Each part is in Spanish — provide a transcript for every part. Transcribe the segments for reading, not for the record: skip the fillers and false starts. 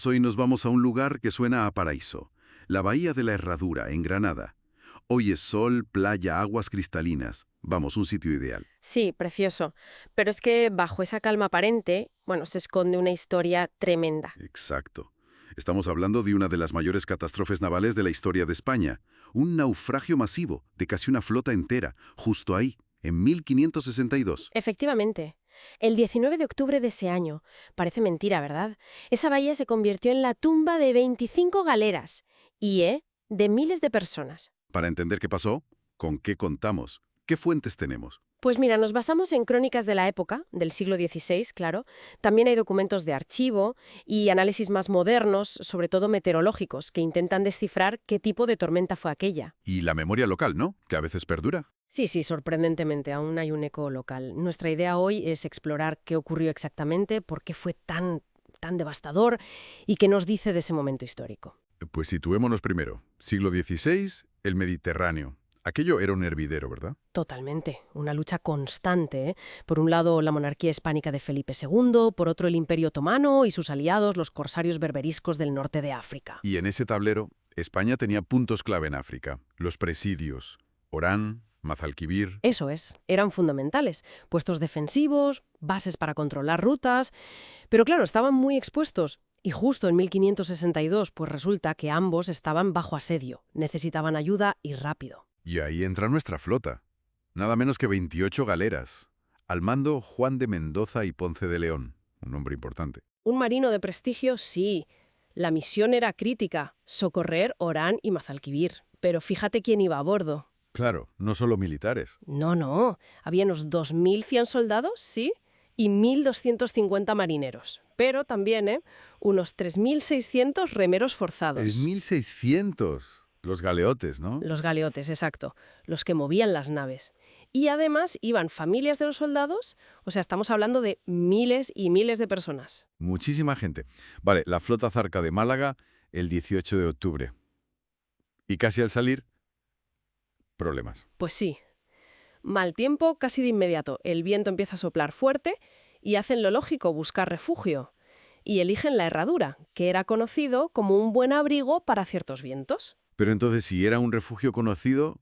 Pues hoy nos vamos a un lugar que suena a paraíso, la Bahía de la Herradura, en Granada. Hoy es sol, playa, aguas cristalinas. Vamos, un sitio ideal. Sí, precioso. Pero es que bajo esa calma aparente, bueno, se esconde una historia tremenda. Exacto. Estamos hablando de una de las mayores catástrofes navales de la historia de España. Un naufragio masivo de casi una flota entera, justo ahí, en 1562. Efectivamente. El 19 de octubre de ese año, parece mentira, ¿verdad? Esa bahía se convirtió en la tumba de 25 galeras de miles de personas. Para entender qué pasó, ¿con qué contamos? ¿Qué fuentes tenemos? Pues mira, nos basamos en crónicas de la época, del siglo XVI, claro. También hay documentos de archivo y análisis más modernos, sobre todo meteorológicos, que intentan descifrar qué tipo de tormenta fue aquella. Y la memoria local, ¿no? Que a veces perdura. Sí, sí, sorprendentemente, aún hay un eco local. Nuestra idea hoy es explorar qué ocurrió exactamente, por qué fue tan devastador y qué nos dice de ese momento histórico. Pues situémonos primero. Siglo XVI, el Mediterráneo. Aquello era un hervidero, ¿verdad? Totalmente, una lucha constante, ¿eh? Por un lado, la monarquía hispánica de Felipe II, por otro, el Imperio Otomano y sus aliados, los corsarios berberiscos del norte de África. Y en ese tablero, España tenía puntos clave en África. Los presidios. Orán, Mazalquivir. Eso es, eran fundamentales, puestos defensivos, bases para controlar rutas, pero claro, estaban muy expuestos. Y justo en 1562, pues resulta que ambos estaban bajo asedio, necesitaban ayuda y rápido. Y ahí entra nuestra flota. Nada menos que 28 galeras. Al mando Juan de Mendoza y Ponce de León. Un nombre importante. Un marino de prestigio, sí. La misión era crítica, socorrer Orán y Mazalquivir. Pero fíjate quién iba a bordo. Claro, no solo militares. No, había unos 2.100 soldados, sí, y 1.250 marineros. Pero también, unos 3.600 remeros forzados. 1600. Los galeotes, ¿no? Los galeotes, exacto, los que movían las naves. Y además iban familias de los soldados, o sea, estamos hablando de miles y miles de personas. Muchísima gente. Vale, la flota zarca de Málaga el 18 de octubre. Y casi al salir, problemas. Pues sí. Mal tiempo casi de inmediato. El viento empieza a soplar fuerte y hacen lo lógico, buscar refugio. Y eligen la Herradura, que era conocido como un buen abrigo para ciertos vientos. Pero entonces, si era un refugio conocido,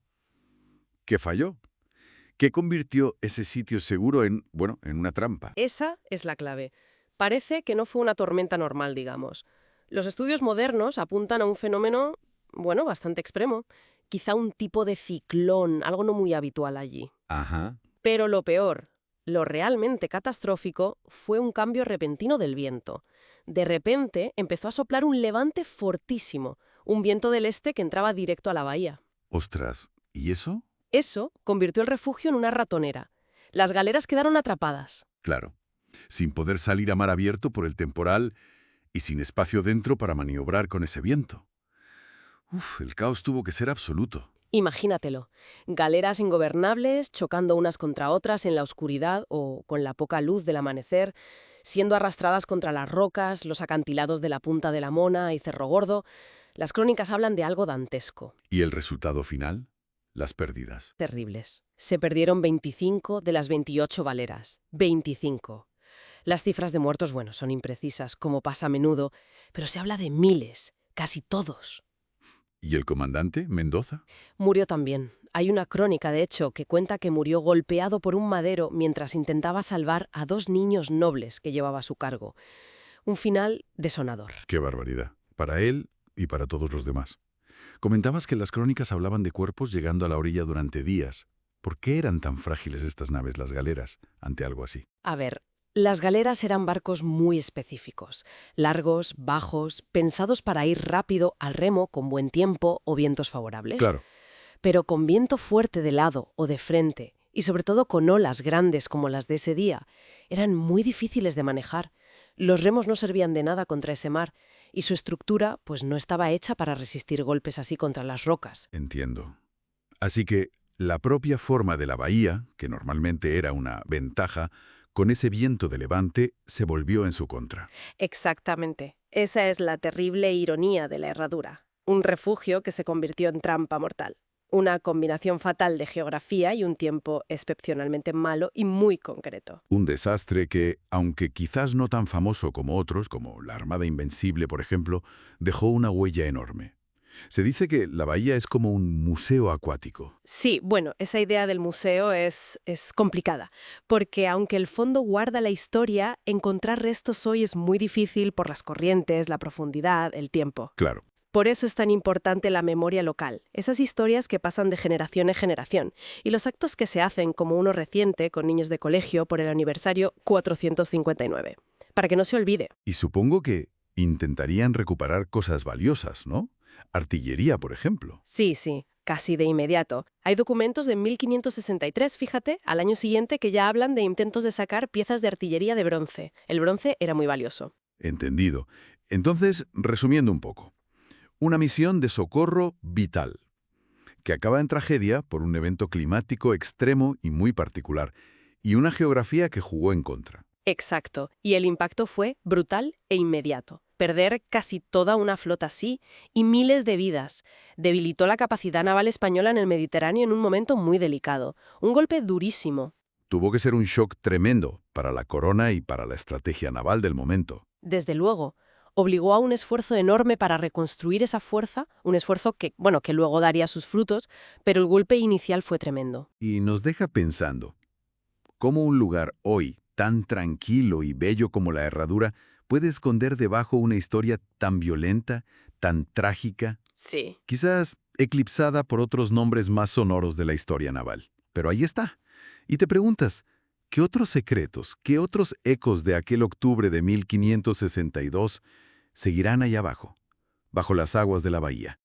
¿qué falló? ¿Qué convirtió ese sitio seguro en una trampa? Esa es la clave. Parece que no fue una tormenta normal, digamos. Los estudios modernos apuntan a un fenómeno, bastante extremo. Quizá un tipo de ciclón, algo no muy habitual allí. Ajá. Pero lo peor, lo realmente catastrófico, fue un cambio repentino del viento. De repente empezó a soplar un levante fortísimo, un viento del este que entraba directo a la bahía. Ostras, ¿y eso? Eso convirtió el refugio en una ratonera. Las galeras quedaron atrapadas. Claro, sin poder salir a mar abierto por el temporal y sin espacio dentro para maniobrar con ese viento. El caos tuvo que ser absoluto. Imagínatelo, galeras ingobernables chocando unas contra otras en la oscuridad o con la poca luz del amanecer, siendo arrastradas contra las rocas, los acantilados de la Punta de la Mona y Cerro Gordo. Las crónicas hablan de algo dantesco. ¿Y el resultado final? Las pérdidas. Terribles. Se perdieron 25 de las 28 galeras. 25. Las cifras de muertos, son imprecisas, como pasa a menudo, pero se habla de miles, casi todos. ¿Y el comandante, Mendoza? Murió también. Hay una crónica, de hecho, que cuenta que murió golpeado por un madero mientras intentaba salvar a 2 niños nobles que llevaba a su cargo. Un final desolador. ¡Qué barbaridad! Para él y para todos los demás. Comentabas que las crónicas hablaban de cuerpos llegando a la orilla durante días. ¿Por qué eran tan frágiles estas naves, las galeras, ante algo así? A ver, las galeras eran barcos muy específicos, largos, bajos, pensados para ir rápido al remo con buen tiempo o vientos favorables. Claro. Pero con viento fuerte de lado o de frente, y sobre todo con olas grandes como las de ese día, eran muy difíciles de manejar. Los remos no servían de nada contra ese mar, y su estructura pues no estaba hecha para resistir golpes así contra las rocas. Entiendo. Así que la propia forma de la bahía, que normalmente era una ventaja, con ese viento de levante se volvió en su contra. Exactamente. Esa es la terrible ironía de la Herradura. Un refugio que se convirtió en trampa mortal. Una combinación fatal de geografía y un tiempo excepcionalmente malo y muy concreto. Un desastre que, aunque quizás no tan famoso como otros, como la Armada Invencible, por ejemplo, dejó una huella enorme. Se dice que la bahía es como un museo acuático. Sí, bueno, esa idea del museo es complicada, porque aunque el fondo guarda la historia, encontrar restos hoy es muy difícil por las corrientes, la profundidad, el tiempo. Claro. Por eso es tan importante la memoria local, esas historias que pasan de generación en generación, y los actos que se hacen, como uno reciente con niños de colegio por el aniversario 459, para que no se olvide. Y supongo que intentarían recuperar cosas valiosas, ¿no? Artillería, por ejemplo. Sí, sí, casi de inmediato. Hay documentos de 1563, fíjate, al año siguiente, que ya hablan de intentos de sacar piezas de artillería de bronce. El bronce era muy valioso. Entendido. Entonces, resumiendo un poco. Una misión de socorro vital, que acaba en tragedia por un evento climático extremo y muy particular, y una geografía que jugó en contra. Exacto, y el impacto fue brutal e inmediato. Perder casi toda una flota así y miles de vidas debilitó la capacidad naval española en el Mediterráneo en un momento muy delicado. Un golpe durísimo. Tuvo que ser un shock tremendo para la corona y para la estrategia naval del momento. Desde luego, obligó a un esfuerzo enorme para reconstruir esa fuerza, un esfuerzo que, bueno, que luego daría sus frutos, pero el golpe inicial fue tremendo. Y nos deja pensando, ¿cómo un lugar hoy tan tranquilo y bello como la Herradura puede esconder debajo una historia tan violenta, tan trágica, Sí. quizás eclipsada por otros nombres más sonoros de la historia naval? Pero ahí está. Y te preguntas, ¿qué otros secretos, qué otros ecos de aquel octubre de 1562 seguirán allá abajo, bajo las aguas de la bahía?